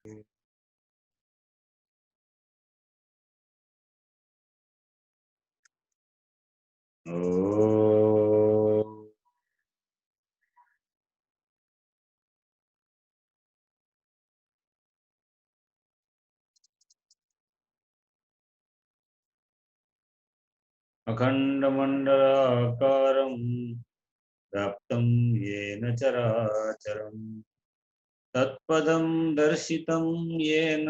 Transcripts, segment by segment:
अखण्डमण्डलाकारं व्याप्तं येन चराचरं तत्पदं दर्शितं येन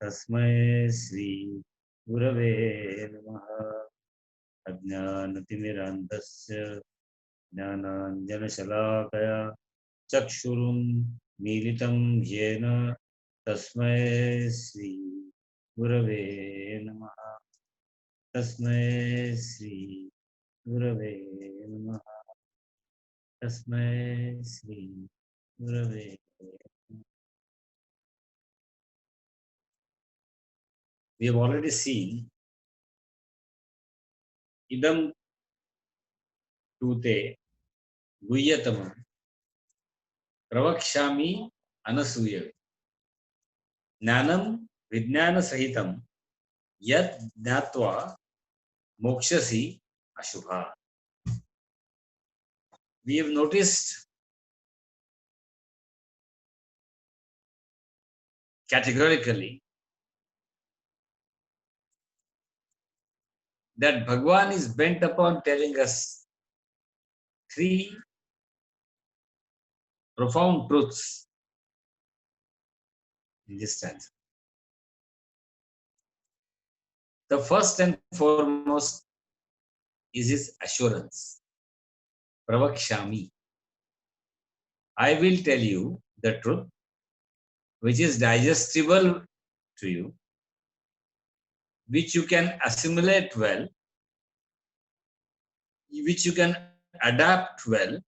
तस्मै श्री गुरवे नमः। अज्ञानतिमिरान्धस्य ज्ञानाञ्जनशलाकया चक्षुरुन्मीलितं येन तस्मै श्री गुरवे नमः। तस्मै श्री गुरवे नमः। तस्मै श्री गुरवे नमः। We have already seen idam tute guhyatamam pravakshami anasuya ज्ञानम विज्ञान सहितम यद ज्ञात्वा मोक्षसी अशुभा. We have noticed categorically that Bhagwan is bent upon telling us three profound truths in this stanza. The first and foremost is his assurance. Pravakshami. I will tell you the truth which is digestible to you, which you can assimilate well, which you can adapt well,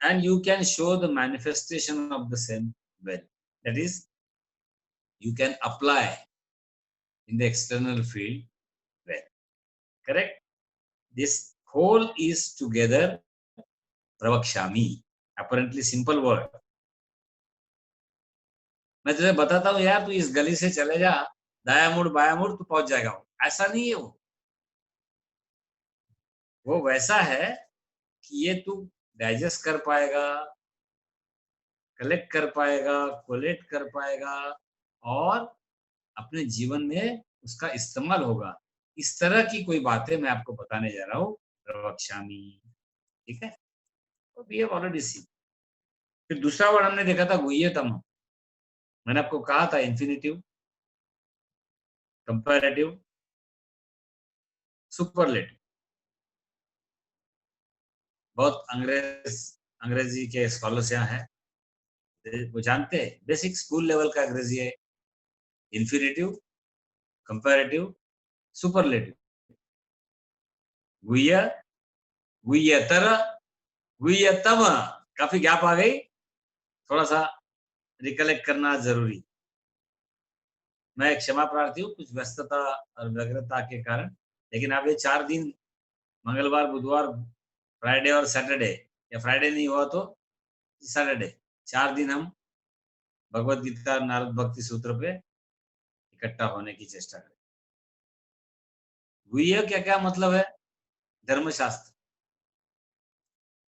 and you can show the manifestation of the same well. That is, you can apply in the external field well. Correct? This whole is together pravakshami. Apparently simple word. मैं तुझे बताता हूँ यार, तू इस गली से चले जा, दाया मुड़ बाया मुड़, तू पहुंच जाएगा. ऐसा नहीं है वो वैसा है कि ये तू डाइजेस्ट कर पाएगा, कलेक्ट कर पाएगा, कोलेट कर पाएगा और अपने जीवन में उसका इस्तेमाल होगा. इस तरह की कोई बातें मैं आपको बताने जा रहा हूँ. प्रवक्ष्यामि. ठीक है, तो वी हैव ऑलरेडी सीन. फिर दूसरा वर्ड हमने देखा था गुह्यतम. मैंने आपको कहा था इंफिनिटिव, कंपैरेटिव, सुपरलेटिव. बहुत अंग्रेजी के स्कॉलर्स यहाँ हैं, वो जानते हैं बेसिक स्कूल लेवल का अंग्रेजी है. Infinitive, comparative, superlative. गुह्य, गुह्यतर, गुह्यतम. काफी गैप आ गई, थोड़ा सा रिकलेक्ट करना जरूरी. मैं क्षमा प्रार्थी हूँ कुछ व्यस्तता और व्यग्रता के कारण, लेकिन अब ये 4 दिन मंगलवार, बुधवार, फ्राइडे और सैटरडे, या फ्राइडे नहीं हुआ तो सैटरडे, 4 दिन हम भगवत गीता नारद भक्ति सूत्र पे इकट्ठा होने की चेष्टा करें. गुह्य क्या क्या मतलब है? धर्मशास्त्र.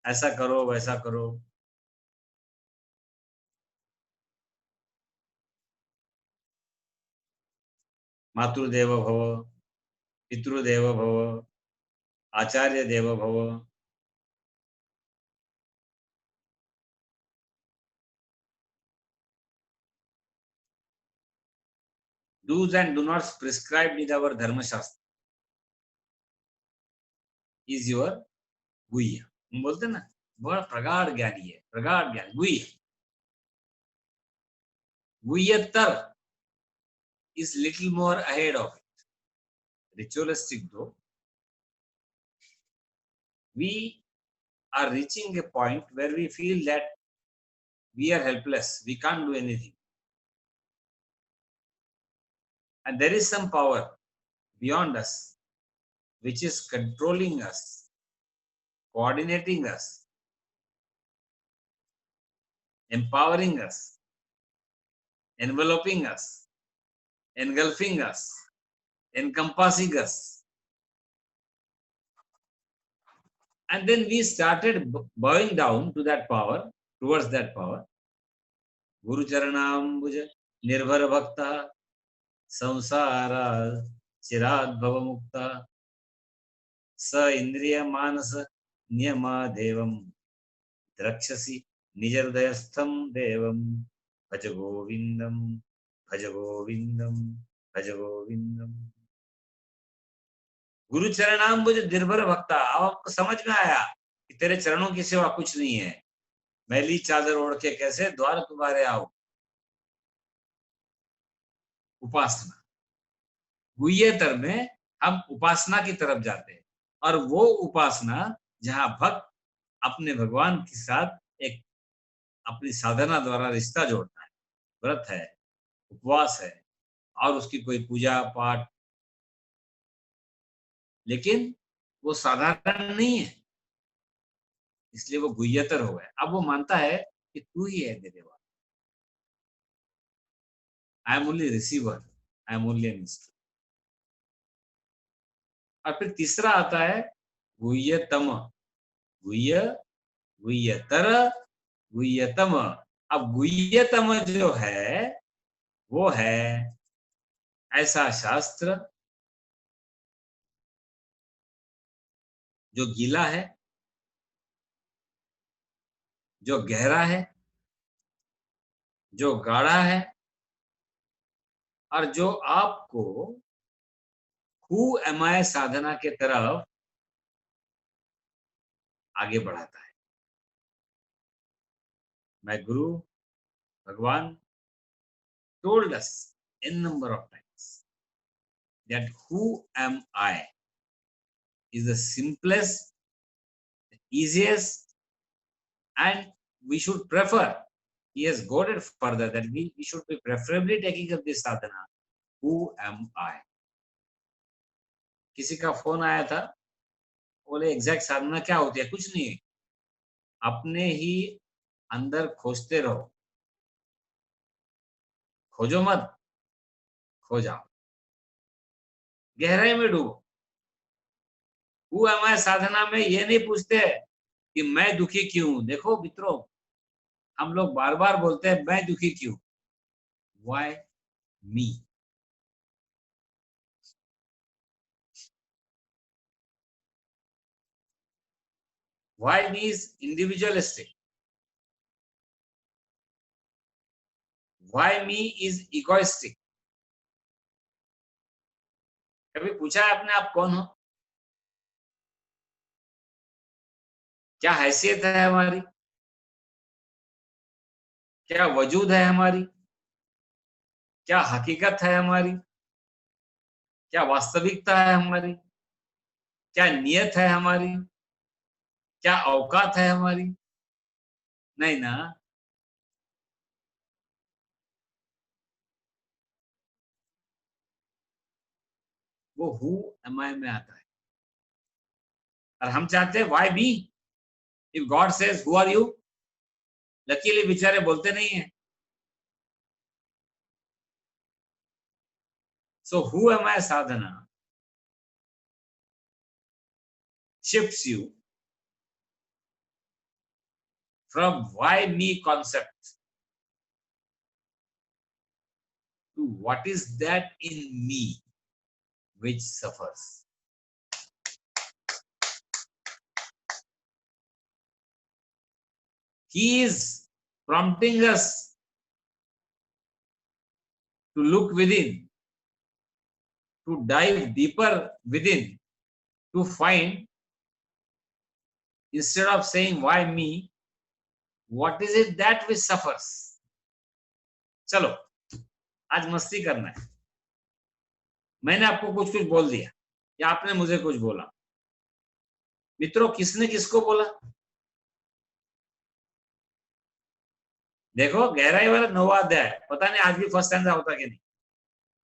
ऐसा करो, वैसा करो. मातृदेव भव, पितृदेव भव, आचार्य देव भव. Do's and do nots prescribed in our धर्म शास्त्र is your गुह्य. हम बोलते हैं ना, बड़ा प्रगाढ़ ज्ञानी है, प्रगाढ़ ज्ञान, गुह्य. गुह्यतर is little more ahead of it. Ritualistic though, we are reaching a point where we feel that we are helpless, we can't do anything. And there is some power beyond us which is controlling us, coordinating us, empowering us, enveloping us, engulfing us, encompassing us. And then we started bowing down to that power, towards that power. Guru Charanambuja Nirbhar Bhakta Samsara Chirad Bhava Mukta Sa Indriya Manasa Niyama Devam Drakshasi Nijardayastham Devam Bhaja Govindam Bhaja Govindam Bhaja Govindam. गुरु चरणाम्बुज निर्भर भक्ता. अब आपको समझ में आया कि तेरे चरणों की सिवा कुछ नहीं है. मैली चादर ओढ़ के कैसे द्वार तुम्हारे आओ. उपासना. गुह्यतर में हम उपासना की तरफ जाते हैं, और वो उपासना जहां भक्त अपने भगवान के साथ एक अपनी साधना द्वारा रिश्ता जोड़ता है, व्रत है, उपवास है, और उसकी कोई पूजा पाठ, लेकिन वो साधारण नहीं है, इसलिए वो गुह्यतर हो गया. अब वो मानता है कि तू ही है देने वाला. I am only receiver, I am only an instrument. और फिर तीसरा आता है गुह्यतम. गुह्य, गुह्यतर, गुह्यतम. अब गुह्यतम जो है वो है ऐसा शास्त्र जो गीला है, जो गहरा है, जो गाढ़ा है, और जो आपको हु एम आई साधना के तरफ आगे बढ़ाता है. My Guru, Bhagwan, told us n number of times that who am I is the simplest, the easiest, and we should prefer. He has got it further that we should be preferably taking up this sadhana. Who am I? किसी का phone आया था, बोले exact साधना क्या होती है? कुछ नहीं, अपने ही अंदर खोजते रहो, खोजो मत, खो जाओ, गहराई में डूबो. हु एम आई साधना में ये नहीं पूछते कि मैं दुखी क्यों हूं. देखो मित्रों, हम लोग बार बार बोलते हैं मैं दुखी क्यों. Why me. Why me is individualistic. Why me is egoistic. कभी पूछा है अपने आप कौन हो? क्या हैसियत है हमारी? क्या वजूद है हमारी? क्या हकीकत है हमारी? क्या वास्तविकता है हमारी? क्या नियत है हमारी? क्या औकात है हमारी? नहीं ना. वो हु एम आई में आता है. और हम चाहते हैं why me. If God says who are you, luckily बेचारे बोलते नहीं है. So who am I sadhana shifts you from why me concept to what is that in me which suffers. He is prompting us to look within, to dive deeper within, to find, instead of saying why me, what is it that which suffers. चलो आज मस्ती करना है. मैंने आपको कुछ कुछ बोल दिया या आपने मुझे कुछ बोला. मित्रों, किसने किसको बोला? देखो गहराई वाला 9वां अध्याय. पता नहीं आज भी फर्स्ट स्टैंडर्ड होता कि नहीं.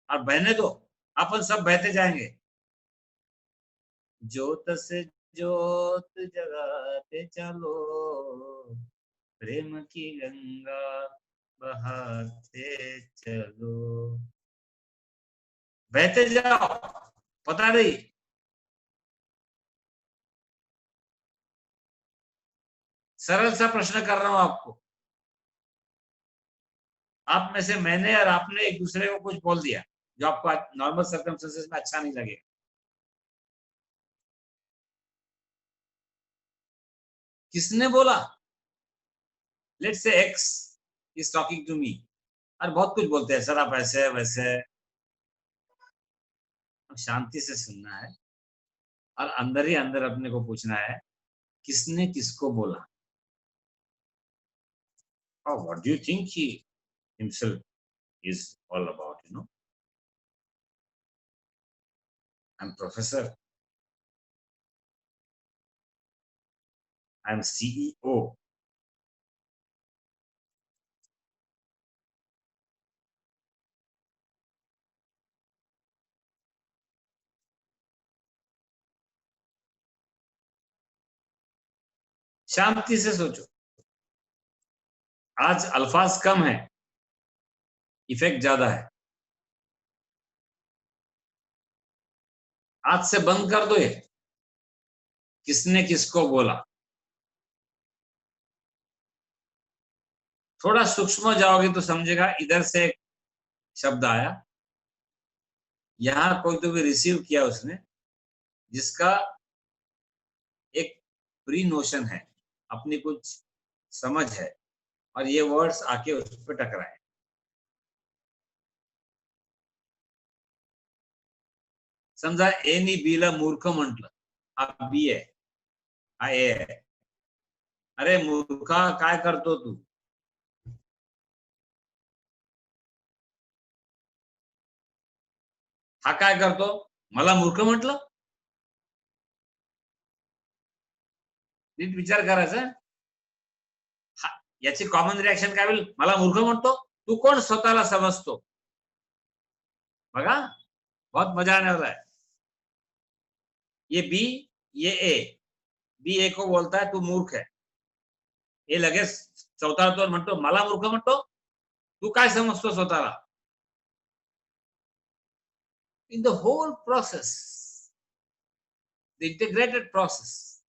और बहने दो, अपन सब बहते जाएंगे. ज्योत से ज्योत जगाते चलो, प्रेम की गंगा बहाते चलो, बहते जाओ, पता नहीं। सरल सा प्रश्न कर रहा हूं आपको। आप में से मैंने और आपने एक दूसरे को कुछ बोल दिया जो आपको नॉर्मल सर्कमस्टेंसेस में अच्छा नहीं लगेगा। किसने बोला? Let's say X is talking to me, और बहुत कुछ बोलते हैं, सर आप ऐसे वैसे। शांति से सुनना है और अंदर ही अंदर अपने को पूछना है, किसने किसको बोला? और what do you think he himself is all about, you know? I am professor, I am CEO. शांति से सोचो। आज अल्फाज कम है, इफेक्ट ज्यादा है। आज से बंद कर दो ये किसने किसको बोला। थोड़ा सूक्ष्म जाओगे तो समझेगा, इधर से एक शब्द आया, यहां कोई तो भी रिसीव किया उसने, जिसका एक प्री नोशन है, अपनी कुछ समझ है, और ये वर्ड्स आके उस पर टकराए। समझा? ए नी बीला मूर्ख म्हटलं, हा बी आहे, हा ए आहे। अरे मूर्खा काय करतो तू? हा काय करतो? मला मूर्ख म्हटलं? नीट विचार करायचा। हा, याची कॉमन रिएक्शन काय होईल? मला मूर्ख म्हणतो? तू कोण स्वतःला समजतो? बघा, बहुत मजा आने वाला है। ये बी, ये ए। बी ए को बोलता है तू मूर्ख है, ए लगेच चौथा म्हणतो मला मूर्ख म्हणतो, तू काय समजतो स्वतःला? In the whole process, the integrated process,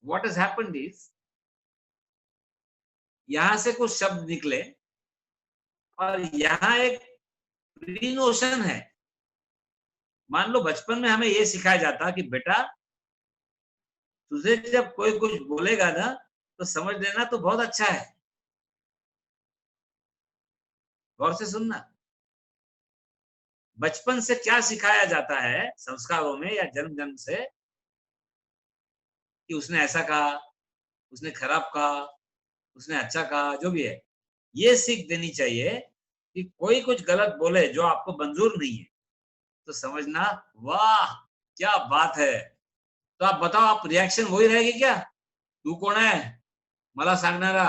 what has happened is, यहां से कुछ शब्द निकले और यहां एक प्री नोशन है। मान लो बचपन में हमें ये सिखाया जाता कि बेटा, तुझे जब कोई कुछ बोलेगा ना तो समझ लेना तो बहुत अच्छा है। गौर से सुनना। बचपन से क्या सिखाया जाता है संस्कारों में या जन्म जन्म से, कि उसने ऐसा कहा, उसने खराब कहा, उसने अच्छा कहा, जो भी है, ये सीख देनी चाहिए कि कोई कुछ गलत बोले जो आपको मंजूर नहीं है तो समझना, वाह क्या बात है। तो आप बताओ, आप रिएक्शन वही रहेगी क्या? तू कोण आहे मला सांगणारा?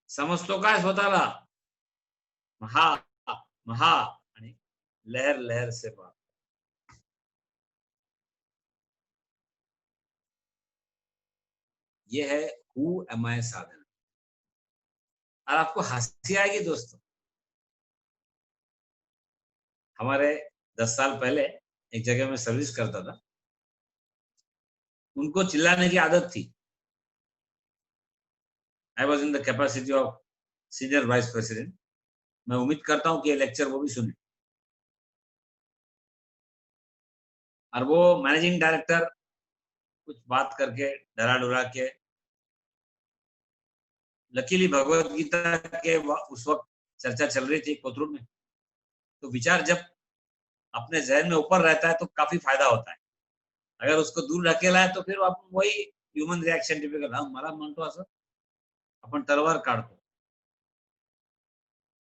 समजतो काय स्वतःला? महा महा आणि लहर लहर से बात। ये है हु एम आई साधना। और आपको हंसी आएगी दोस्तों। हमारे 10 साल पहले एक जगह में सर्विस करता था, उनको चिल्लाने की आदत थी। I was in the capacity of senior vice president. मैं उम्मीद करता हूँ कि ये लेक्चर वो भी सुने। और वो मैनेजिंग डायरेक्टर कुछ बात करके डरा डुरा के, लकीली भगवत गीता के उस वक्त चर्चा चल रही थी कोथरूड में, तो विचार जब अपने जहन में ऊपर रहता है तो काफी फायदा होता है। अगर उसको दूर ढकेला है तो फिर आपण वही ह्यूमन रिएक्शन टिपिकल, हा मला म्हणतो असं, अपन तलवार काढतो।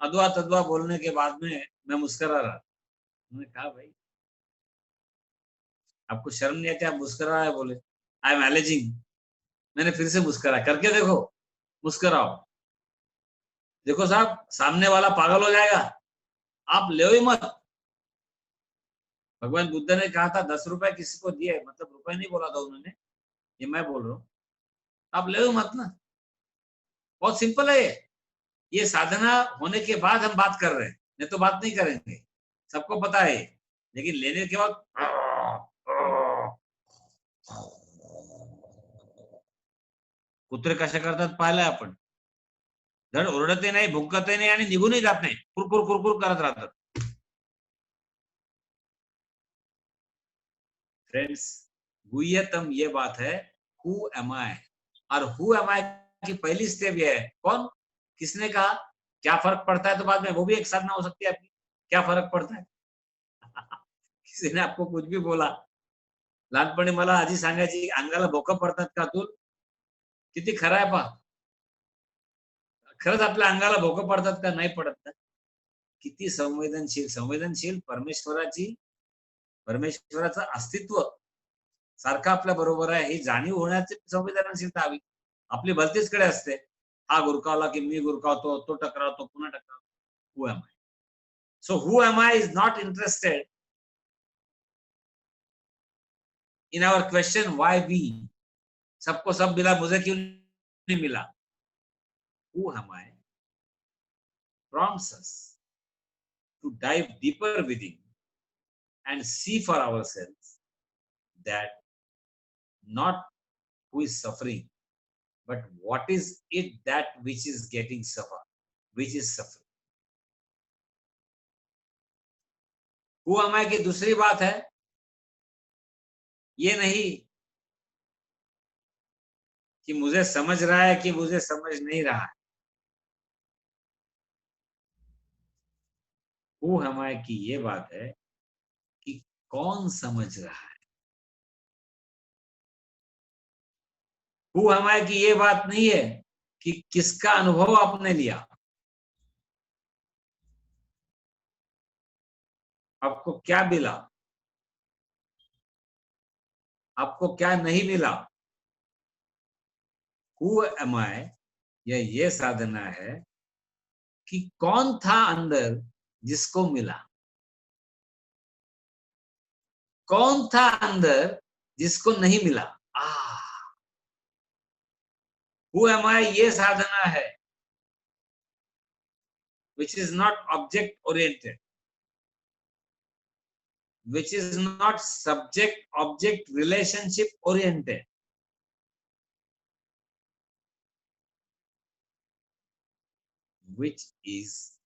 अदवा तदवा बोलने के बाद में मैं मुस्कुरा रहा। मैंने कहा भाई, आपको शर्म नहीं आती? आप मुस्कुरा रहे बोले, आई एम एलिजिंग। मैंने फिर से मुस्कुरा, करके देखो, मुस्कुराओ। देखो साहब, सामने वाला पागल हो जाएगा, आप ले ही मत। भगवान बुद्ध ने कहा था 10 रुपए किसी को दिए, मतलब रुपए नहीं बोला था उन्होंने, ये मैं बोल रहा हूँ, आप ले मत ना। बहुत सिंपल है ये। ये साधना होने के बाद हम बात कर रहे हैं, नहीं तो बात नहीं करेंगे, सबको पता है। लेकिन लेने के बाद कुत्रे कसे करतात पाहिलंय आपण. धड ओरडतही नाही, भुंकतही नाही आणि निघूनही जात नाही, कुरकुर कुरकुर करत राहतात. फ्रेंड्स, गुह्यतम ये बात है, हु एम आई. और हु एम आई की पहली स्टेप ये है, कौन, किसने कहा, क्या फर्क पड़ता है, तो बाद में वो भी एक साधना हो सकती है आपकी. क्या फरक पड़ता है. किसी ने आपको कुछ भी बोला, लहानपणी मला आजी सांगायची, अंगाला भोकं पडतात का अतुल. किती खरं आहे पहा. खरंच आपल्या अंगाला भोकं पडतात का, नाही पडत ना. किती संवेदनशील, संवेदनशील परमेश्वराची, परमेश्वराचं अस्तित्व सारखं आपल्या बरोबर आहे ही जाणीव होण्याची संवेदनशीलता हवी. आपली भलतीचकडे असते. हा गुरकावला की मी गुरकावतो, तो टकरावतो, पुन्हा टकरावतो. Who am I. So who am I is not interested in our question why we. सबको सब मिला, मुझे क्यों नहीं मिला. Who am I prompts us to dive deeper within and see for ourselves that not who is suffering, but what is it that which is getting suffer, which is suffering. Who am I की दूसरी बात है, ये नहीं कि मुझे समझ रहा है कि मुझे समझ नहीं रहा है. Who am I की ये बात है कि कौन समझ रहा है. Who am I की ये बात नहीं है कि किसका अनुभव आपने लिया. आपको क्या मिला, आपको क्या नहीं मिला. Who am I, ये साधना है कि कौन था अंदर जिसको मिला, कौन था अंदर जिसको नहीं मिला. हु एम आई ये साधना है which is not object oriented, which is not subject object relationship oriented, which is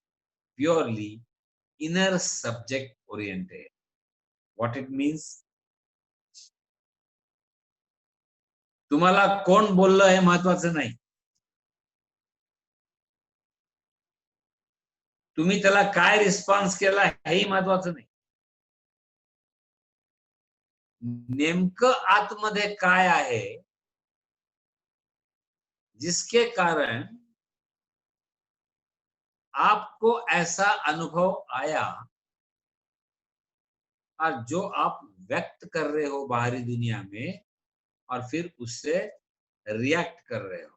purely inner subject oriented. What it means, तुम्हाला कोण बोललं हे महत्वाचं नाही, तुम्ही त्याला काय रिस्पॉन्स केला हेही महत्वाचं नाही. नेमकं आतमध्ये काय आहे जिसके कारण आपको ऐसा अनुभव आया और जो आप व्यक्त कर रहे हो बाहरी दुनिया में और फिर उससे रिएक्ट कर रहे हो.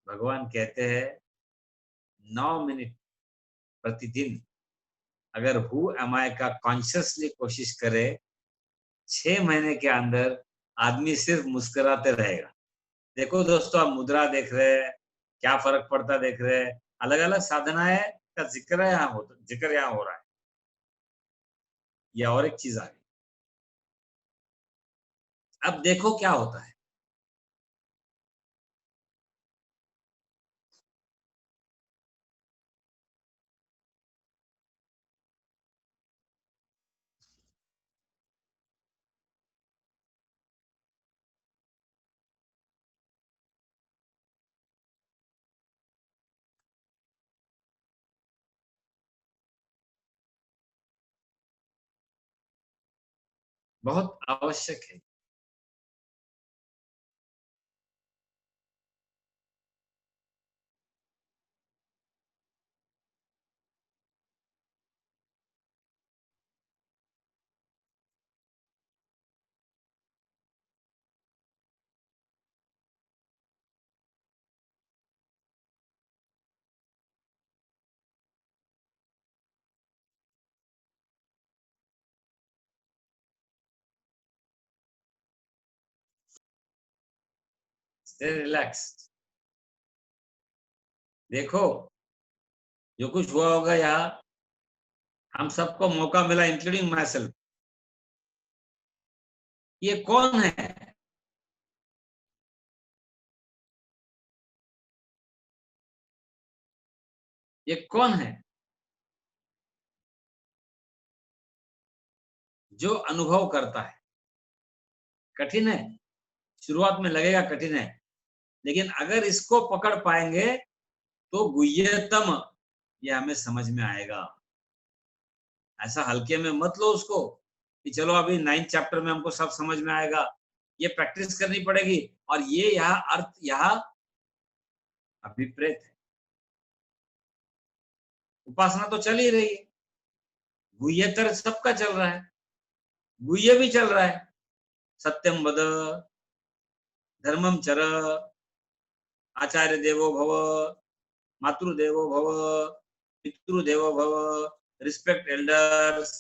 भगवान कहते हैं 9 मिनट प्रतिदिन अगर हु एम आई का कॉन्शियसली कोशिश करे, 6 महीने के अंदर आदमी सिर्फ मुस्कुराते रहेगा. देखो दोस्तों, आप मुद्रा देख रहे हैं, क्या फर्क पड़ता देख रहे हैं, अलग अलग साधनाएं का जिक्र यहाँ हो रहा है. या और एक चीज आ गई, अब देखो क्या होता है. बहुत आवश्यक है. Stay relaxed. देखो, जो कुछ हुआ होगा यहाँ, हम सबको मौका मिला, इंक्लूडिंग माई सेल्फ। ये कौन है? ये कौन है जो अनुभव करता है? कठिन है, शुरुआत में लगेगा कठिन है, लेकिन अगर इसको पकड़ पाएंगे तो गुह्यतम ये हमें समझ में आएगा। ऐसा हल्के में मत लो उसको कि चलो अभी 9th चैप्टर में हमको सब समझ में आएगा। ये प्रैक्टिस करनी पड़ेगी, और ये यहाँ अर्थ यहाँ अभिप्रेत है। उपासना तो चल ही रही है, गुह्यतर सबका चल रहा है, गुह्य भी चल रहा है। सत्यम वद, धर्मम चर, आचार्य देवो भव, मातृदेवो भव, पितृदेवो भव, रिस्पेक्ट एल्डर्स,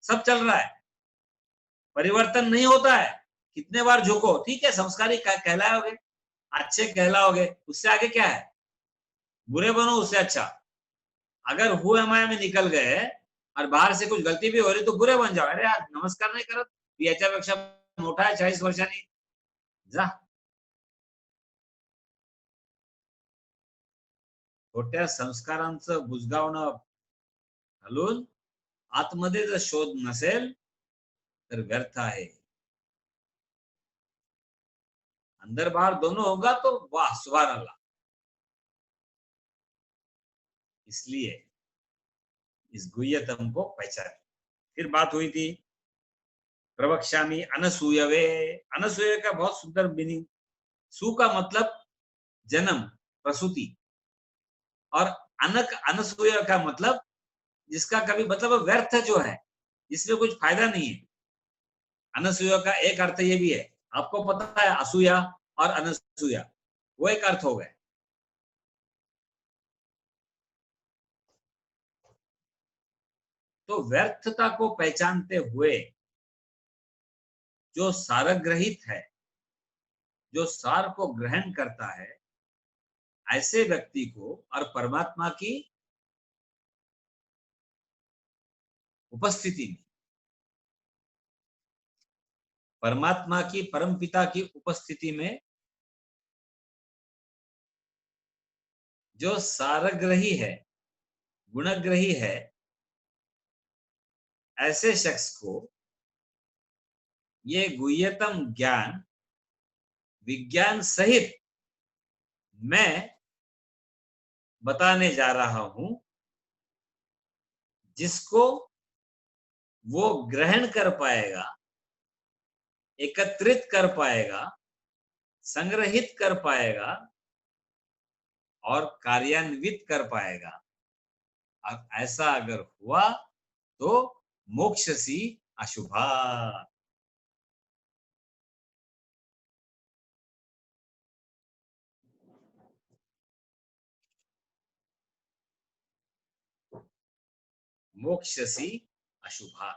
सब चल रहा है। परिवर्तन नहीं होता है। कितने बार झुको, ठीक है, संस्कारी कहलाओगे, अच्छे कहलाओगे, उससे आगे क्या है? बुरे बनो, उससे अच्छा। अगर हु एम आई में निकल गए और बाहर से कुछ गलती भी हो रही तो बुरे बन जाओ। अरे यार, नमस्कार नाही करत, याच्यापेक्षा मोठा आहे 40 वर्षांनी, जा. खोट्या संस्कारांचं बुजगावणं घालून आतमध्ये जर शोध नसेल तर व्यर्थ आहे. अंदर बाहर दोनों होगा तो वाह, सुभान अल्लाह. इसलिए इस गुह्यतम को पहचाने. फिर बात हुई थी प्रवक्ष्यामि अनसूयवे. अनसूय का बहुत सुंदर मीनिंग. सु का मतलब जन्म, प्रसूति, और अनक अनसूय का मतलब जिसका कभी मतलब व्यर्थ जो है, जिसमें कुछ फायदा नहीं है. अनसूया का एक अर्थ ये भी है, आपको पता है, असूया और अनसूया वो एक अर्थ हो गए. तो व्यर्थता को पहचानते हुए जो सारग्रहित है, जो सार को ग्रहण करता है, ऐसे व्यक्ति को और परमात्मा की उपस्थिति में, परमात्मा की, परमपिता की उपस्थिति में जो सारग्रही है, गुणग्रही है, ऐसे शख्स को ये गुह्यतम ज्ञान विज्ञान सहित मैं बताने जा रहा हूं, जिसको वो ग्रहण कर पाएगा, एकत्रित कर पाएगा, संग्रहित कर पाएगा और कार्यान्वित कर पाएगा. और ऐसा अगर हुआ तो मोक्षसी अशुभा. मोक्षसी अशुभा.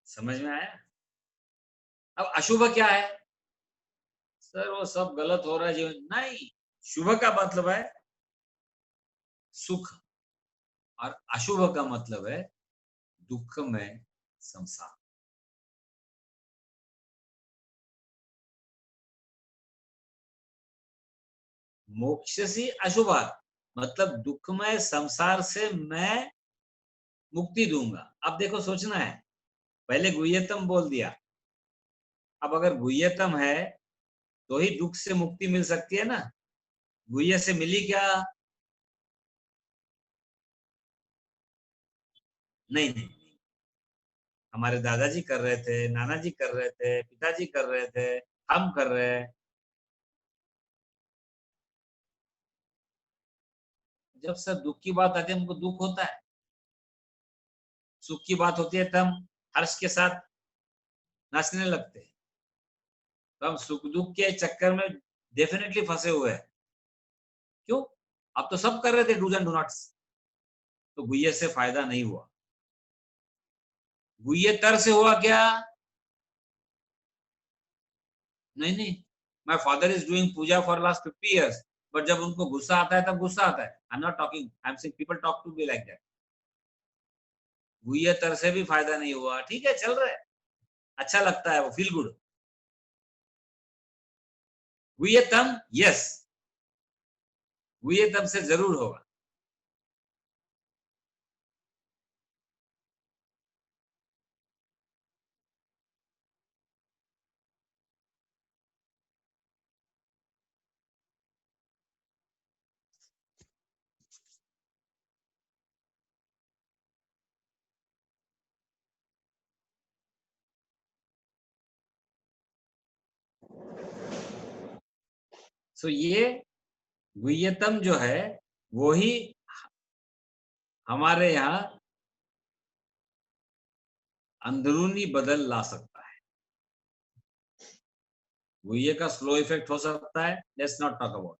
समझ में आया? अब अशुभ क्या है? सर वो सब गलत हो रहा है जीवन. नहीं, शुभ का मतलब है सुख, और अशुभ का मतलब है दुख में संसार. मोक्षसी अशुभा मतलब दुखमय संसार से मैं मुक्ति दूंगा. अब देखो, सोचना है, पहले गुह्यतम बोल दिया, अब अगर गुह्यतम है तो ही दुख से मुक्ति मिल सकती है ना. गुह्य से मिली क्या? नहीं नहीं नहीं. हमारे दादाजी कर रहे थे, नाना जी कर रहे थे, पिताजी कर रहे थे, हम कर रहे हैं. जब सर दुख की बात आती है हमको दुख होता है, सुख की बात होती है तो हम हर्ष के साथ नाचने लगते हैं. तो हम सुख दुख के चक्कर में डेफिनेटली फंसे हुए हैं. क्यों? अब तो सब कर रहे थे डूज एंड डू नॉट्स, तो गुह्य से फायदा नहीं हुआ. गुह्यतर से हुआ क्या? नहीं नहीं, my father is doing puja for last 50 years, but जब उनको गुस्सा आता है तब गुस्सा आता है. I am not talking, I am saying people talk to be like that. गुह्यतर से भी फायदा नहीं हुआ, ठीक है, चल रहा है, अच्छा लगता है, वो फील गुड. गुह्यतम, यस, गुह्यतम से जरूर होगा. सो ये गुह्यतम जो है वो ही हमारे यहाँ अंदरूनी बदल ला सकता है. गुह्य का स्लो इफेक्ट हो सकता है, लेट्स नॉट टॉक अबाउट.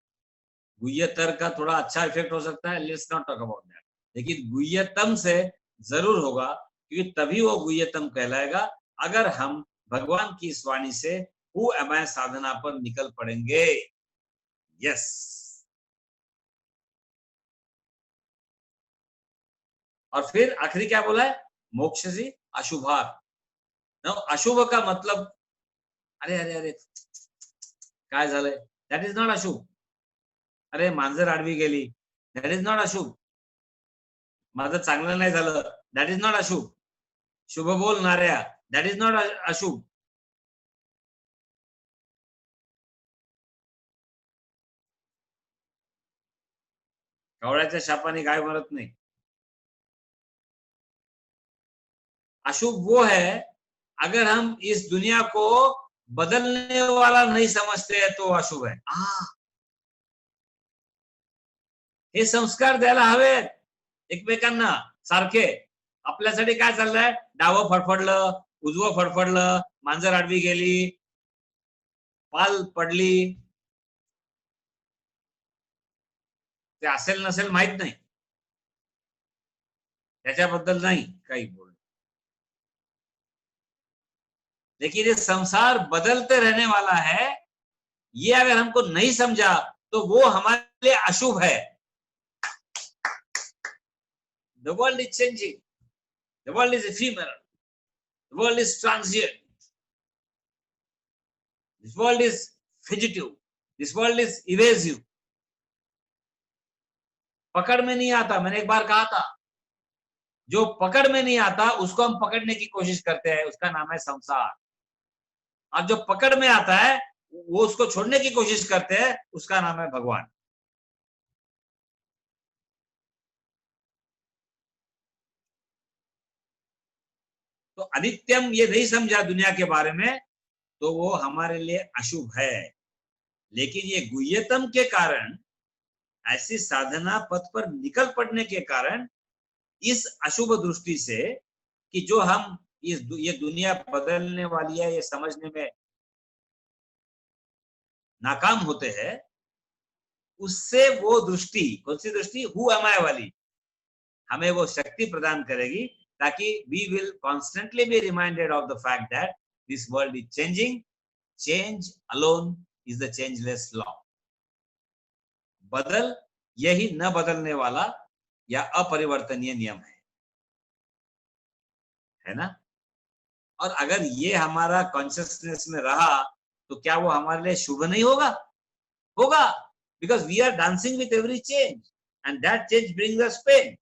गुह्यतर का थोड़ा अच्छा इफेक्ट हो सकता है, let's not talk about that. लेकिन गुह्यतम से जरूर होगा, क्योंकि तभी वो गुह्यतम कहलाएगा अगर हम भगवान की इस वाणी से हु एम आई साधना पर निकल पड़ेंगे. यस. और फिर आखिरी क्या बोला है? मोक्ष से अशुभात. अशुभ का मतलब, अरे अरे अरे काय झालंय, दॅट इज नॉट अशुभ. अरे मांजर आडवी गेली, दॅट इज नॉट अशुभ. माझं चांगलं नाही झालं, दॅट इज नॉट अशुभ. शुभ बोल नाऱ्या, दॅट इज नॉट अशुभ. कवळ्याच्या शापाने गाय मरत नाही. अशुभ वो है अगर हम इस दुनिया को बदलने वाला नहीं समझते हैं तो अशुभ है. हे संस्कार द्यायला हवे एकमेकांना सारखे. आपल्यासाठी काय चाललंय? डावं फडफडलं, उजवं फडफडलं, मांजर आडवी गेली, पाल पडली, ते असेल नसेल माहित नाही, त्याच्याबद्दल नाही काही बोल. लेकिन ये संसार बदलते रहने वाला है, ये अगर हमको नहीं समझा तो वो हमारे लिए अशुभ है. The world is changing. The world is ephemeral. The world is transient. This world is fugitive. This world is evasive. पकड़ में नहीं आता. मैंने एक बार कहा था, जो पकड़ में नहीं आता उसको हम पकड़ने की कोशिश करते हैं, उसका नाम है संसार. और जो पकड़ में आता है वो उसको छोड़ने की कोशिश करते हैं, उसका नाम है भगवान. तो अनित्यम ये नहीं समझा दुनिया के बारे में तो वो हमारे लिए अशुभ है. लेकिन ये गुह्यतम के कारण, ऐसी साधना पथ पर निकल पड़ने के कारण, इस अशुभ दृष्टि से कि जो हम ये दुनिया बदलने वाली है ये समझने में नाकाम होते हैं, उससे वो दृष्टि, कौन सी दृष्टि? हु एम आई वाली, हमें वो शक्ति प्रदान करेगी ताकि we will constantly be reminded of the fact that this world is changing. Change alone is the changeless law. बदल यही न बदलने वाला या अपरिवर्तनीय नियम है ना. और अगर ये हमारा कॉन्शियसनेस में रहा तो क्या वो हमारे लिए शुभ नहीं होगा? होगा, because we are dancing with every change and that change brings us pain.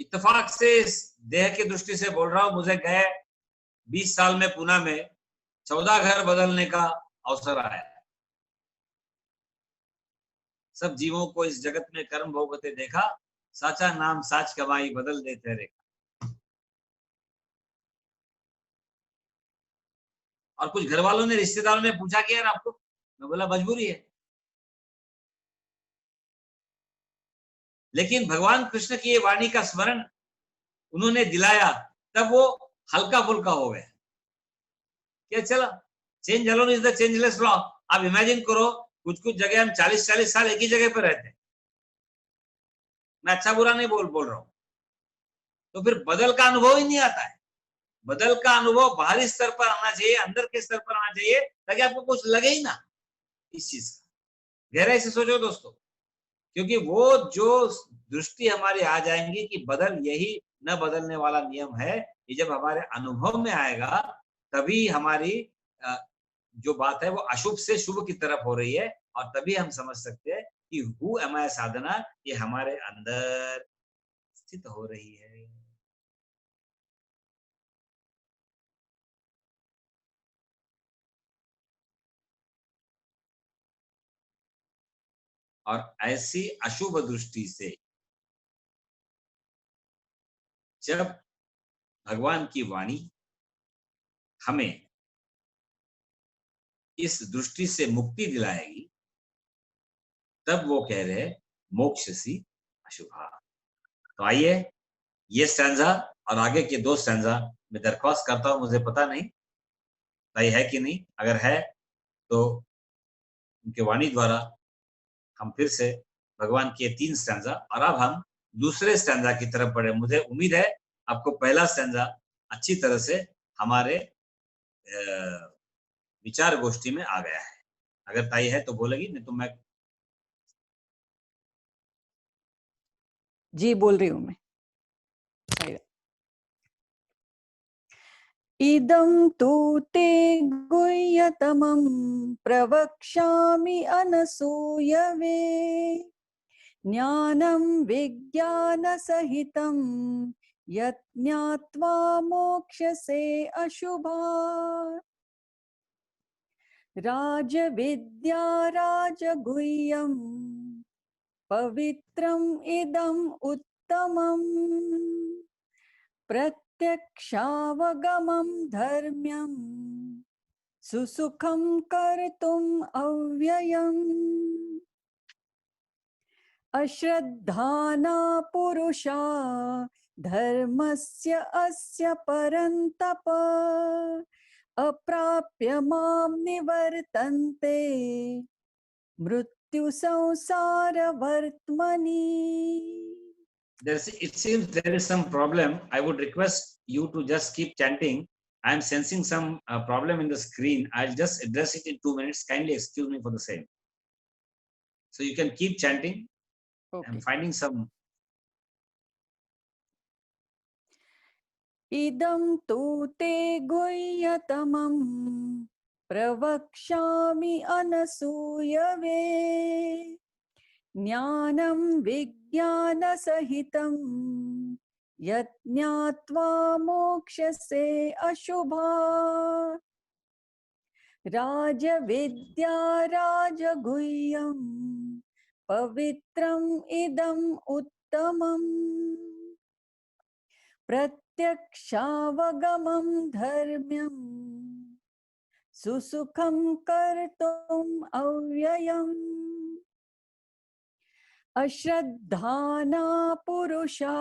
इत्तेफाक से इस देह की दृष्टि से बोल रहा हूं, मुझे गए 20 साल में पुणे में 14 घर बदलने का अवसर आया. सब जीवों को इस जगत में कर्म भोगते देखा, साचा नाम साच कमाई बदल देते रेखा. और कुछ घर वालों ने, रिश्तेदारों ने पूछा कि यार आपको, मैं बोला मजबूरी है. लेकिन भगवान कृष्ण की ये वाणी का स्मरण उन्होंने दिलाया, तब वो हल्का फुल्का हो गया. क्या चला, change alone is the changeless law. आप इमेजिन करो, कुछ कुछ जगह हम 40-40 साल एक ही जगह पर रहते हैं. मैं अच्छा बुरा नहीं बोल रहा हूं. तो फिर बदल का अनुभव ही नहीं आता है। बदल का अनुभव बाहरी स्तर पर आना चाहिए, अंदर के स्तर पर आना चाहिए, ताकि आपको कुछ लगे ही ना इस चीज का। गहराई से सोचो दोस्तों, क्योंकि वो जो दृष्टि हमारी आ जाएंगी कि बदल यही न बदलने वाला नियम है, ये जब हमारे अनुभव में आएगा तभी हमारी जो बात है वो अशुभ से शुभ की तरफ हो रही है, और तभी हम समझ सकते हैं कि हु एम आई साधना ये हमारे अंदर स्थित हो रही है। और ऐसी अशुभ दृष्टि से जब भगवान की वाणी हमें इस दृष्टि से मुक्ति दिलाएगी, तब वो कह रहे हैं मोक्ष सी अशुभा। तो आइए ये स्टैंजा और आगे के 2 स्टैंजा मैं दरख्वास्त करता हूं, मुझे पता नहीं सही है कि नहीं, अगर है तो उनके वाणी द्वारा हम फिर से भगवान के 3 स्टैंजा, और अब हम दूसरे स्टैंजा की तरफ बढ़े। मुझे उम्मीद है आपको पहला स्टैंजा अच्छी तरह से हमारे विचार गोष्ठी में आ गया है। अगर ताई है तो बोलेगी, नहीं तो मैं। जी बोल रही हूं मैं। इदं तु ते गुह्यतमं प्रवक्ष्यामि अनसूयवे ज्ञानं विज्ञानसहितं यत् ज्ञात्वा मोक्ष्यसे अशुभात्। राजविद्या राजगुह्यं पवित्रम् इदम् उत्तमम् प्रत्यक्षावगमं धर्म्यं सुसुखं कर्तुम् अव्ययम्। अश्रद्धाना पुरुषा धर्मस्य अस्य परन्तप अप्राप्य मां निवर्तन्ते मृत्यु संसार वर्त्मनि। It seems there is some problem. I would request you to just keep chanting. I am sensing some problem in the screen. I'll just address it in 2 minutes. Kindly excuse me for the same. So you can keep chanting. Okay. I'm finding some. इदं तु ते गुह्यतमं प्रवक्ष्यामि अनसूयवे ज्ञानं विज्ञानसहितं यत् ज्ञात्वा मोक्ष्यसे अशुभात्। राजविद्या राजगुह्यं पवित्रम् इदम् उत्तमम् प्रत्यक्षावगमं धर्म्यं सुसुखं कर्तुम् अव्ययम्। अश्रद्धाना पुरुषा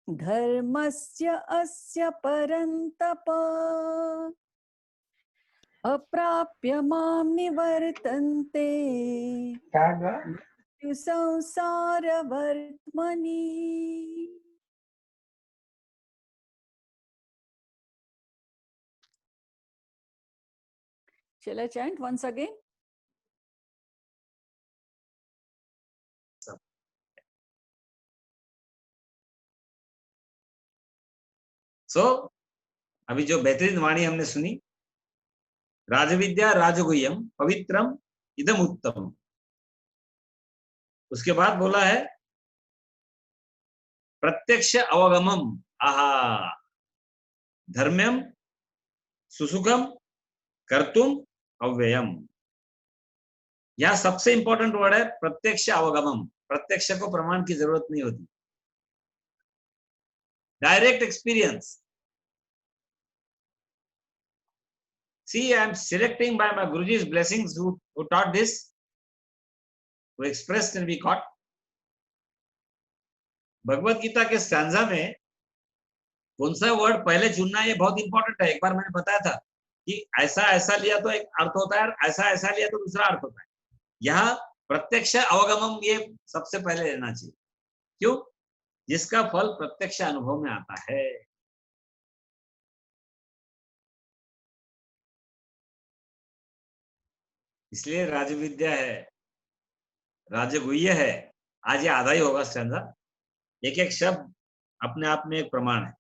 धर्मस्य अस्य परन्तप अप्राप्य मां निवर्तन्ते मृत्यु संसार वर्त्मनि। Shall I chant once again? So, अभी जो बेहतरीन वाणी हमने सुनी, राजविद्या राजगुह्यम पवित्रम इदम उत्तम, उसके बाद बोला है प्रत्यक्ष अवगमम आहा धर्म्यम सुसुखम कर्तुम अव्ययम। यहां सबसे इंपॉर्टेंट वर्ड है प्रत्यक्ष अवगमम। प्रत्यक्ष को प्रमाण की जरूरत नहीं होती, direct experience. See, I am selecting by my Guruji's blessings who taught this, who expressed and we caught. Bhagavad Gita के स्टैंजा में कौन सा वर्ड पहले चुनना ये बहुत इंपॉर्टेंट है। एक बार मैंने बताया था कि ऐसा ऐसा लिया तो एक अर्थ होता है, ऐसा ऐसा लिया तो दूसरा अर्थ होता है। यहाँ प्रत्यक्ष अवगमम ये सबसे पहले लेना चाहिए। क्यों? जिसका फल प्रत्यक्ष अनुभव में आता है। इसलिए राजविद्या है, राजगुह्य है। आज ये आधा ही होगा स्टैंजा। एक एक शब्द अपने आप में एक प्रमाण है।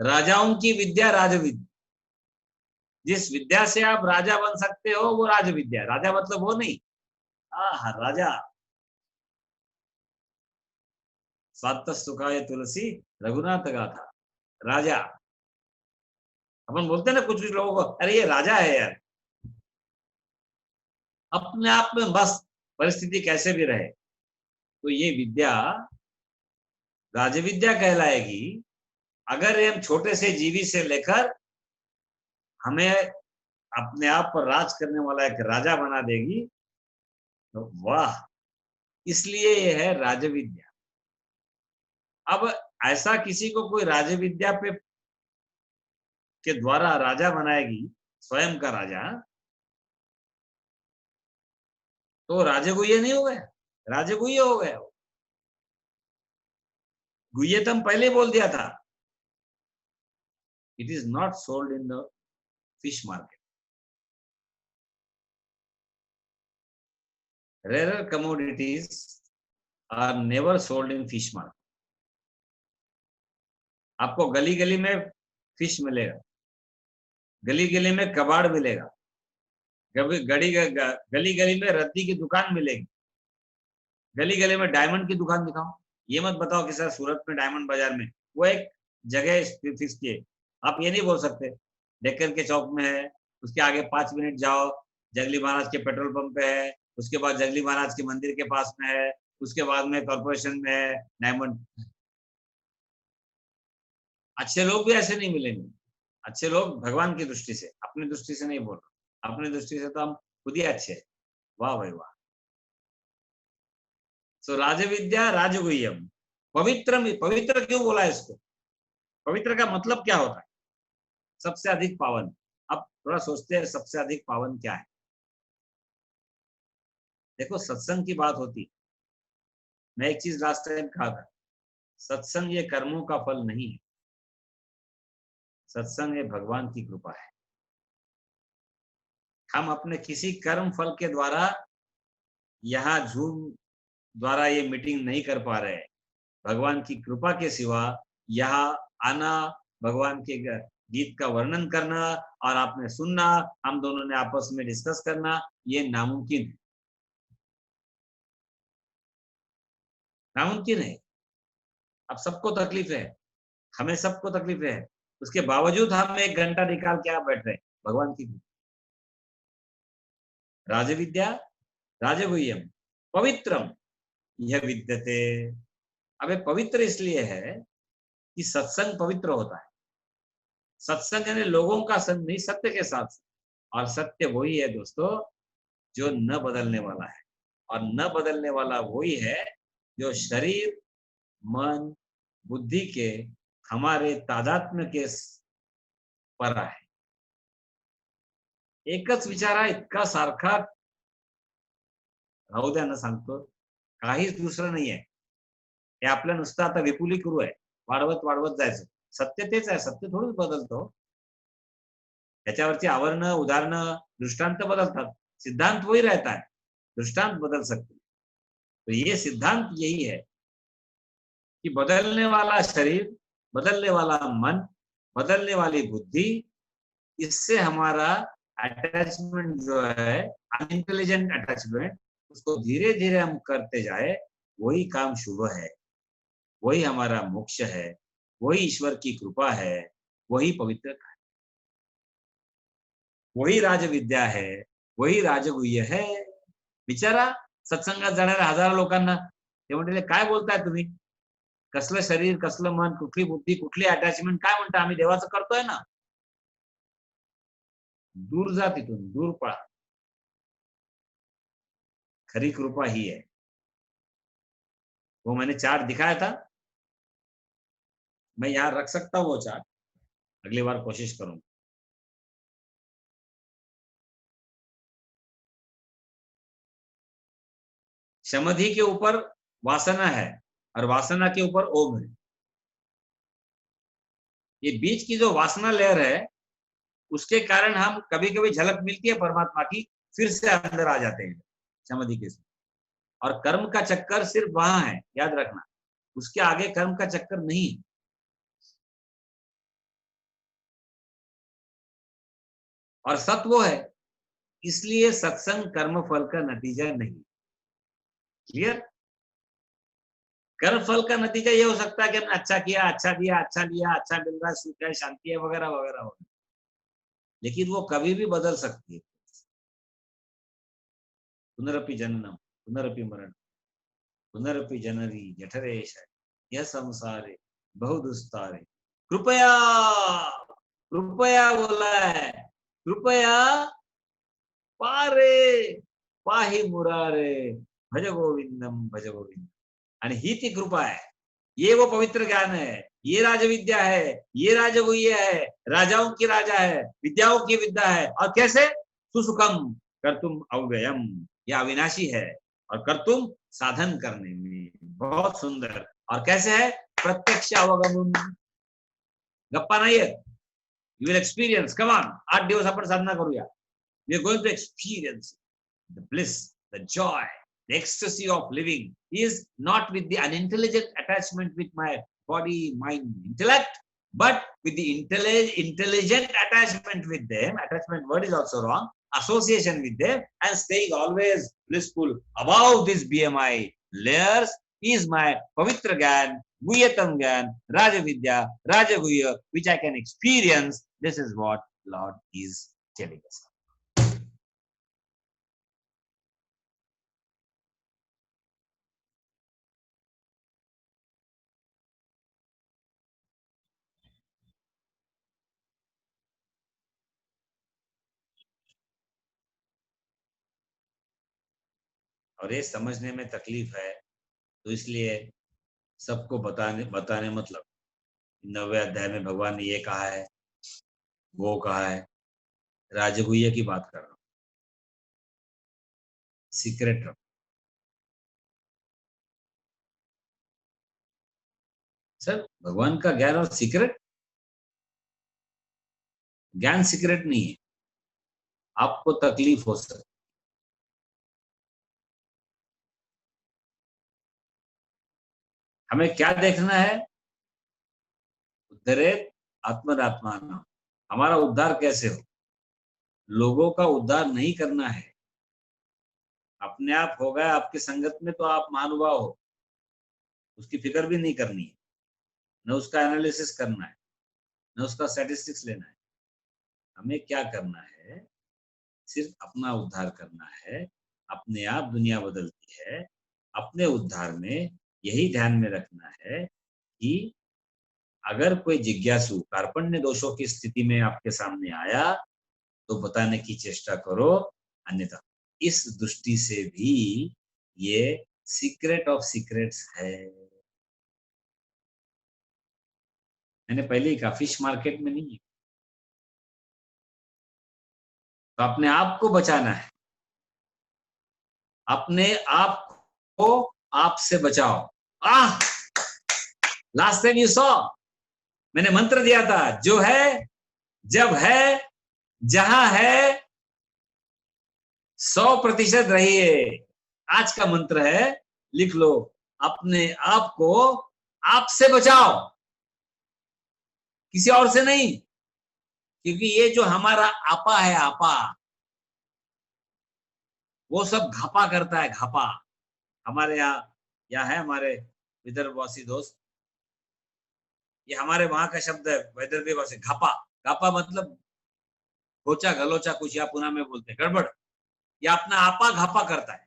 राजाओं की विद्या राजविद्या, जिस विद्या से आप राजा बन सकते हो वो राजविद्या। राजा मतलब वो नहीं, राजा। स्वात्त सुखाय तुलसी रघुनाथ गाथा। राजा, अपन बोलते हैं ना कुछ कुछ लोगों को, अरे ये राजा है यार। अपने आप में बस परिस्थिति कैसे भी रहे, तो ये विद्या राजविद्या कहलाएगी। अगर हम छोटे से जीवी से लेकर हमें अपने आप पर राज करने वाला एक राजा बना देगी, तो वाह, इसलिए ये है राजविद्या। अब ऐसा किसी को कोई राजविद्या पे के द्वारा राजा बनाएगी, स्वयं का राजा, तो राजगुह्य नहीं हो गया, राजगुह्य हो गया। गुह्यतम पहले बोल दिया था। It is not sold in the fish market. Rarer commodities are never sold in fish market. आपको गली गली में फिश मिलेगा, गली गली में कबाड़ मिलेगा, गली गली में रद्दी की दुकान मिलेगी, गली गली में डायमंड की दुकान दिखाओ। ये मत बताओ कि सर सूरत में डायमंड बाजार में, वो एक जगह फिक्स की है। आप ये नहीं बोल सकते डेक्कन के चौक में है, उसके आगे 5 मिनट जाओ जगली महाराज के पेट्रोल पंप पे है, उसके बाद जगली महाराज के मंदिर के पास में है, उसके बाद में कॉर्पोरेशन में है डायमंड। अच्छे लोग भी ऐसे नहीं मिलेंगे। अच्छे लोग भगवान की दृष्टि से, अपनी दृष्टि से नहीं बोल रहा, अपनी दृष्टि से तो हम खुद ही अच्छे हैं। वाह भाई वाह। सो राजविद्या राजगुह्यम। पवित्र, पवित्र क्यों बोला है इसको? पवित्र का मतलब क्या होता है? सबसे अधिक पावन। अब थोड़ा सोचते हैं सबसे अधिक पावन क्या है। देखो सत्संग की बात होती, मैं एक चीज लास्ट टाइम कहा था, सत्संग ये कर्मों का फल नहीं है, सत्संग ये भगवान की कृपा है। हम अपने किसी कर्म फल के द्वारा यहाँ जूम द्वारा ये मीटिंग नहीं कर पा रहे हैं। भगवान की कृपा के सिवा यहाँ आना, भगवान के गीत का वर्णन करना और आपने सुनना, हम दोनों ने आपस में डिस्कस करना, ये नामुमकिन है, नामुमकिन है। अब सबको तकलीफ है, हमें सबको तकलीफ है, उसके बावजूद हम 1 घंटा निकाल के आप बैठ रहे हैं। भगवान की राजविद्या राजगुह्यम पवित्रम यह विद्यते। अबे पवित्र इसलिए है कि सत्संग पवित्र होता है। सत्संग यानी लोगों का संग नहीं, सत्य के साथ। और सत्य वही है दोस्तों जो न बदलने वाला है, और न बदलने वाला वही है जो शरीर मन बुद्धि के हमारे तादात्म्य के परा है। एकच विचार हा इतका सारखा राहू द्या ना, सांगतो काहीच दुसरं नाहीये। हे आपलं नुसतं आता विपुलीकरू आहे, वाढवत वाढवत जायचं। सत्य तेच आहे, सत्य थोडंच बदलतो। त्याच्यावरची आवरणं उदाहरणं दृष्टांत बदलतात, सिद्धांत वही रहता है, दृष्टांत बदल सकते। तो ये सिद्धांत यही है कि बदलने वाला शरीर, बदलने वाला मन, बदलने वाली बुद्धि, इससे हमारा अटैचमेंट जो है अनइंटेलिजेंट अटैचमेंट, उसको धीरे धीरे हम करते जाए, वही काम शुभ है, वही हमारा मोक्ष है, वही ईश्वर की कृपा है, वही पवित्र, वही राजविद्या है, वही राजगुह्य है। बिचारा सत्संगात जाणाऱ्या हजारो लोकांना ते म्हणले काय बोलताय तुम्ही, कसलं शरीर कसलं मन कुठली बुद्धी कुठली अटॅचमेंट, काय म्हणता, आम्ही देवाचं करतोय ना। दूर जा तिथून, दूर पळा। खरी कृपा ही है। वो मैंने चार्ट दिखाया था, मैं यहाँ रख सकता हूँ वो चार्ट, अगली बार कोशिश करूंगा। समाधि के ऊपर वासना है और वासना के ऊपर ओम है। ये बीच की जो वासना लेयर है, उसके कारण हम कभी कभी झलक मिलती है परमात्मा की, फिर से अंदर आ जाते हैं समाधि के साथ। और कर्म का चक्कर सिर्फ वहां है, याद रखना, उसके आगे कर्म का चक्कर नहीं। और सत वो है, इसलिए सत्संग कर्म फल का नतीजा नहीं। क्लियर? कर्म फल का नतीजा ये हो सकता है कि हमने अच्छा किया, अच्छा दिया, अच्छा लिया, अच्छा मिल रहा है, सुख है, शांति है, वगैरह वगैरह वगैरह, लेकिन वो कभी भी बदल सकती है। पुनरपि जननम पुनरपि मरण पुनरपि जननी जठरेश यह संसारे बहु दुस्तारे। कृपया, कृपया बोला है, कृपया पारे पाहि मुरारे भज गोविंदम भज गोविंदम। आणि ही ती कृपा है, ये वो पवित्र ज्ञान है, ये राज विद्या है, ये राजगुह्य है, राजाओं की राजा है, विद्याओं की विद्या है। और कैसे? सुसुखम कर्तुम अव्ययम, ये अविनाशी है, और कर्तुम साधन करने में बहुत सुंदर। और कैसे है? प्रत्यक्ष अवगम, गप्पा नाही है, you will experience. Come on, 8 दिवस आपण साधना करूया। We are going to experience the bliss, the joy, the ecstasy of living is not with the unintelligent attachment with my body, mind, intellect, but with the intelligent attachment with them. Attachment word is also wrong. Association with them and staying always blissful above this BMI layers is my Pavitra Gyan, Guhyatam Gyan, Rajavidya, Rajaguhya, which I can experience. This is what Lord is telling us. और ये समझने में तकलीफ है, तो इसलिए सबको बताने बताने मतलब 9वें अध्याय में भगवान ने ये कहा है, वो कहा है। राजगुह्य की बात कर रहा हूँ, सीक्रेट रखो। सर, भगवान का ज्ञान और सीक्रेट, ज्ञान सीक्रेट नहीं है। आपको तकलीफ हो सकती, हमें क्या देखना है? उद्धरेत आत्मनात्मान, हमारा उद्धार कैसे हो। लोगों का उद्धार नहीं करना है, अपने आप हो गया आपकी संगत में तो आप महानुभाव हो, उसकी फिक्र भी नहीं करनी है, न उसका एनालिसिस करना है, न उसका स्टैटिस्टिक्स लेना है। हमें क्या करना है? सिर्फ अपना उद्धार करना है। अपने आप दुनिया बदलती है। अपने उद्धार में यही ध्यान में रखना है कि अगर कोई जिज्ञासु कार्पण्य दोषों की स्थिति में आपके सामने आया तो बताने की चेष्टा करो, अन्यथा इस दृष्टि से भी ये सीक्रेट ऑफ सीक्रेट्स है। मैंने पहले ही कहा, फिश मार्केट में नहीं है, तो अपने आप को बचाना है। अपने आप को आप से बचाओ। लास्ट टाइम यू सॉ, मैंने मंत्र दिया था, जो है, जब है, जहां है, 100% रहिए। आज का मंत्र है, लिख लो, अपने आप को आपसे बचाओ, किसी और से नहीं। क्योंकि ये जो हमारा आपा है, आपा, वो सब घापा करता है, घापा। हमारे यहाँ है हमारे विदर्भवासी दोस्त, ये हमारे वहां का शब्द है, विदर्भी वासी, घापा। घापा मतलब गोचा गलोचा, कुछ या पुना में बोलते हैं, गड़बड़। ये अपना आपा घापा करता है।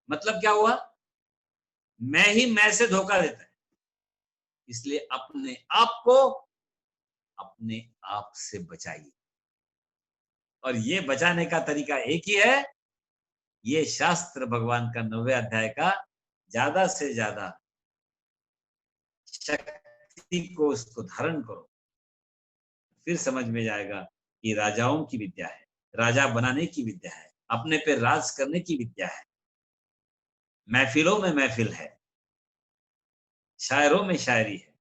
मतलब क्या हुआ? मैं ही मैं से धोखा देता है। इसलिए अपने आप को अपने आप से बचाइए। और ये बचाने का तरीका एक ही है, ये शास्त्र भगवान का 9वें अध्याय का ज्यादा से ज्यादा शक्ति को उसको धारण करो, फिर समझ में जाएगा कि राजाओं की विद्या है, राजा बनाने की विद्या है, अपने पे राज करने की विद्या है। महफिलों में महफिल है, शायरों में शायरी है,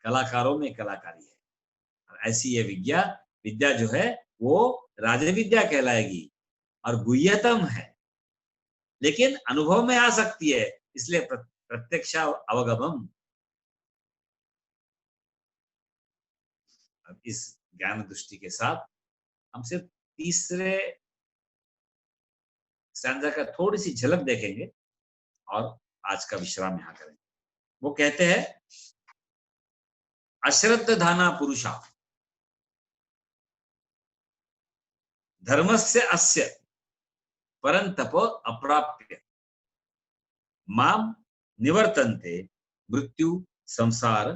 कलाकारों में कलाकारी है। और ऐसी ये विद्या जो है वो राजविद्या कहलाएगी और गुह्यतम है, लेकिन अनुभव में आ सकती है, इसलिए प्रत्यक्ष अवगमम। अब इस ज्ञान दृष्टि के साथ हम सिर्फ तीसरे स्टैंजा का थोड़ी सी झलक देखेंगे और आज का विश्राम यहाँ करेंगे। वो कहते हैं, अश्रद्ध धाना पुरुषा धर्मस्य अस्य परंतप अप्राप्य माम निवर्तन्ते मृत्यु संसार।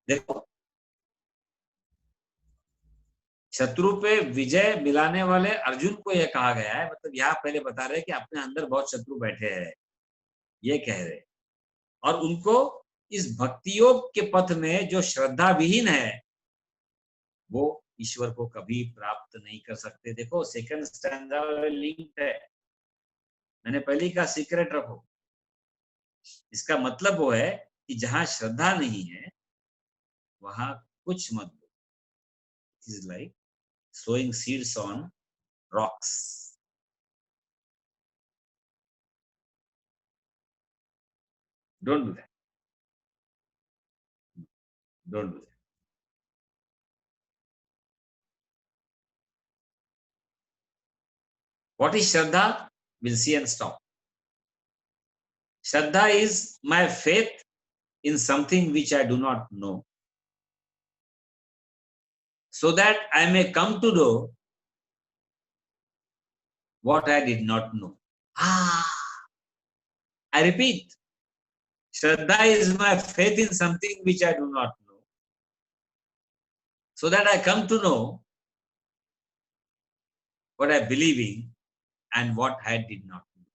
देखो, शत्रु पे विजय मिलाने वाले अर्जुन को यह कहा गया है, मतलब यहाँ पहले बता रहे हैं कि अपने अंदर बहुत शत्रु बैठे हैं, ये कह रहे, और उनको इस भक्ति योग के पथ में जो श्रद्धा विहीन है वो ईश्वर को कभी प्राप्त नहीं कर सकते। देखो, सेकंड स्टैंजा लिंक है, मैंने पहले ही कहा सीक्रेट रखो। इसका मतलब वो है कि जहां श्रद्धा नहीं है वहां कुछ मत दो। It is like sowing seeds on rocks. Don't do that, don't do that. What is Shraddha? We'll see and stop. Shraddha is my faith in something which I do not know, so that I may come to know what I did not know. I repeat, Shraddha is my faith in something which I do not know, so that I come to know what I believe in and what I did not know.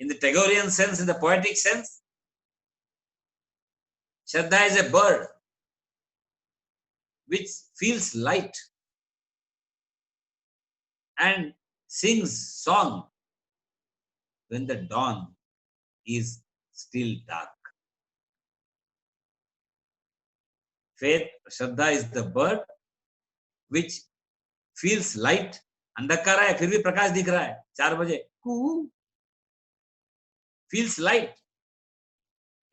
In the Tagorean sense, in the poetic sense, Shraddha is a bird which feels light and sings song when the dawn is still dark. Faith, Shraddha is the bird which feels light. अंधकार है फिर भी प्रकाश दिख रहा है, 4 बजे feels light,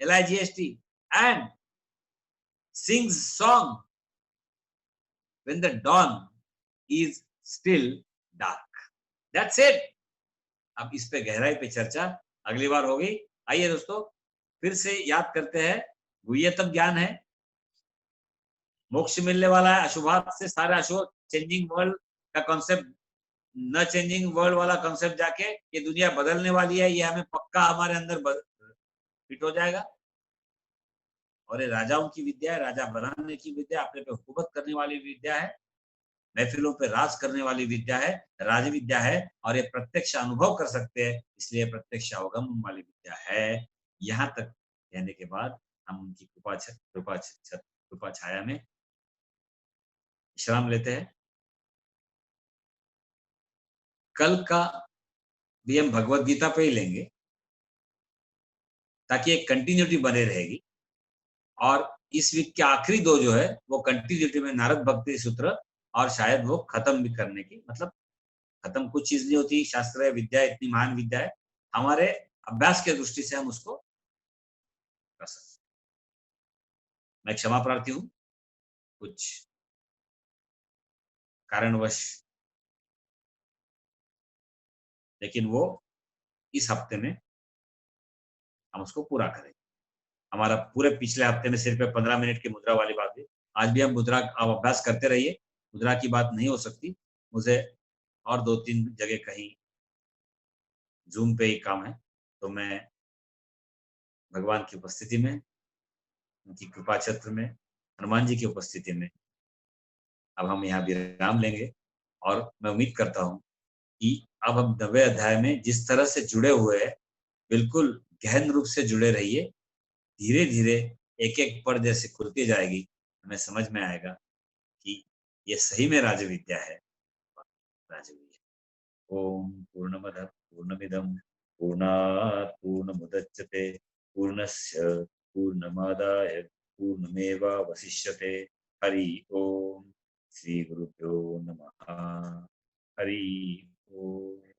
LIGHT, and sings song when the dawn is still dark. That's it. अब इस पे गहराई पे चर्चा अगली बार होगी। आइए दोस्तों, फिर से याद करते हैं, गुह्यतम ज्ञान है, मोक्ष मिलने वाला है अशुभात से, सारे अशुभ, चेंजिंग वर्ल्ड का कॉन्सेप्ट, न चेंजिंग वर्ल्ड वाला कॉन्सेप्ट जाके ये दुनिया बदलने वाली है, ये हमें पक्का हमारे अंदर फिट हो जाएगा। और ये राजाओं की विद्या है, राजा बनाने की विद्या, अपने पे हुकूमत करने वाली विद्या है, महफिलों पे राज करने वाली विद्या है, राज विद्या है, और ये प्रत्यक्ष अनुभव कर सकते हैं, इसलिए प्रत्यक्ष अवगम वाली विद्या है। यहाँ तक कहने के बाद हम उनकी कृपा छाया में विश्राम लेते हैं। कल का भी हम भगवत गीता पे ही लेंगे ताकि एक कंटिन्यूटी बने रहेगी, और इस वीक के आखिरी 2 जो है वो कंटिन्यूटी में नारद भक्ति सूत्र, और शायद वो खत्म भी करने की, मतलब खत्म कुछ चीज नहीं होती, शास्त्र विद्या इतनी महान विद्या है, हमारे अभ्यास के दृष्टि से हम उसको कर सकते। मैं क्षमा प्रार्थी हूँ, कुछ कारणवश, लेकिन वो इस हफ्ते में हम उसको पूरा करेंगे। हमारा पूरे पिछले हफ्ते में सिर्फ 15 मिनट की मुद्रा वाली बात है, आज भी हम मुद्रा आप अभ्यास करते रहिए, मुद्रा की बात नहीं हो सकती, मुझे और 2-3 जगह कहीं जूम पे ही काम है, तो मैं भगवान की उपस्थिति में, उनकी कृपा छत्र में, हनुमान जी की उपस्थिति में अब हम यहाँ विराम लेंगे। और मैं उम्मीद करता हूँ कि अब हम 90वें अध्याय में जिस तरह से जुड़े हुए हैं, बिल्कुल गहन रूप से जुड़े रहिए। धीरे धीरे एक एक पद जैसे खुलती जाएगी, हमें समझ में आएगा कि ये सही में राज विद्या है। राजवीय। ओम पूर्णमदः पूर्णमिदं पूर्णात् पूर्णमुदच्यते पूर्णस्य पूर्णमादाय पूर्णमेवावशिष्यते। हरि ओम। श्री गुरुभ्यो नमः। हरि ओम।